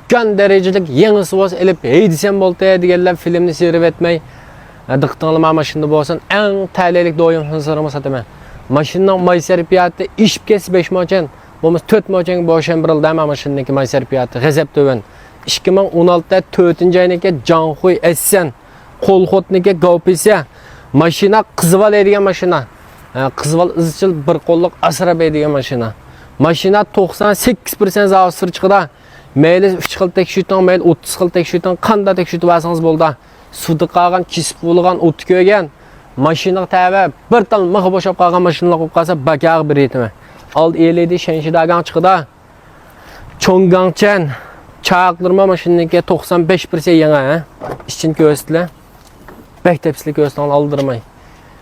Can derecelik yengisi olsa elip heydisen bolta deganlar filmni seyirip etmey. Diqqatingizga maşında bolsun en talelik doyum hızırımı sataman. Maşinning may sarfiyati ishib ketsa 5 mo'jan, bo'lmasa 4 mo'janga bo'shanbirildi ama maşinniki may sarfiyati g'azab to'van. 2016da 4-oyniki Janxuy Essen, Qo'lxotniki Gaupisa. Maşina qizval edigan maşina. Qizval izchil bir qo'lliq asrab edigan maşina. Maşina 98% zavod sirchiqida. Mayli 3 xil tekshirtang, mayli 30 xil tekshirtang, qanday tekshirtib olsangiz bo'ldi. Suvda qolgan, kesib bo'lgan, o't ko'ygan. Maşina tabi bir tal mığı boşab qalgan maşinalar qo'yib qalsa bakaq bir etimi. Ald eledi shenşidagan chiqida. Cho'ngangchan chaqlirma maşinaniki 95% yangi, İçin ko'rsatlar. Bektepsizlik ko'rsatgan aldırmay.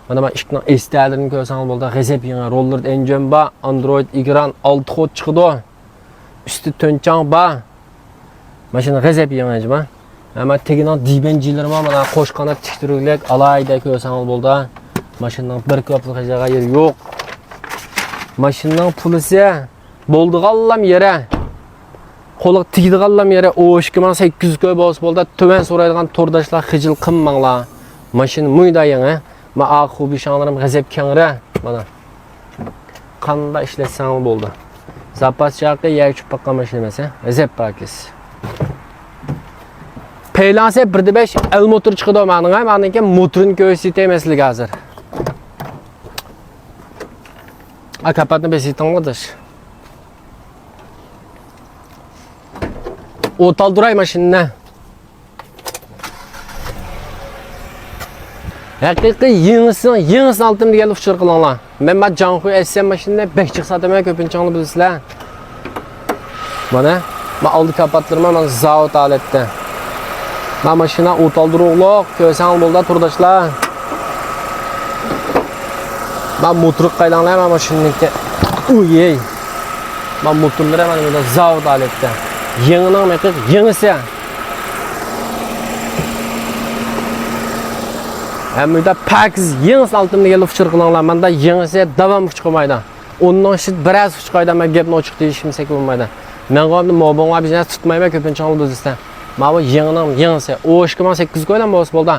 Mana men ishning esdalarini ko'rsangiz bo'ldi. G'azab yangi roller engine ba, Android ekran 6 xod chiqdi. Üstü tönçang ba. Maşina g'azab yangi ma. Ama teginan dibencilerime mana qo'sh qanot tiktiruvlik alayda ko'rsangiz bo'ldi. Maşinning bir ko'plik joyga yer yo'q. Maşinning pulisi bo'ldiganlam yere. Qo'liq tigdiganlam yere 2800 ko'p bo'lsa bo'ldi. Töven so'raydigan to'rdoshlar xijil qilmanglar. Maşina muyda yangi. Ma aqubi shanlarim g'azab kengra. Mana. Qanday ishlatsangiz bo'ldi. Zapas chaqi yakchi paqqan mashina emas, g'azab pakis. Peylanse 1.5 el motor çıkıdı o manıga. Manıga motorun göğsüte emaslik hazır. Kapatını besitanlıdır. Otal duray maşinine. Hakiki yığısını altım diye uçur kılanlar. Ben Janxuy Essen maşinine 5 çıksa demeye köpünçanlı bilirsiler. Bana aldı kapattırma bana zavod alette. Ben maşina otaldırıqlıq, köysəng bolda turdaşlar. Ben motoruk qaylanlayam maşinlikdə. Uyey. Ben motorları hemen burada zavod aletdə. Yeninan məqiq, yenisi. Hem burada pakiz yenisi altımda gelip fıçırqılanlar. Ben de yenisi davam fıçıqımaydı. Ondan şid biraz fıçıqayda ben gepni oçuq deyişimsek olmaydı. Ben qoyamda mobonlar biznes tutmayma köpünçanlı düzüstə. Mava yengisi 2800 ko'lam bo'lsa bo'ldi.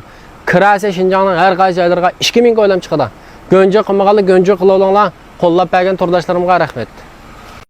Kirasi Şinjanning har qaysi joylariga 2000 ko'lam chiqadi. Gönce qilmag'anlar gönce qila olinglar. Qo'llab bergan turdoshlarimga rahmat.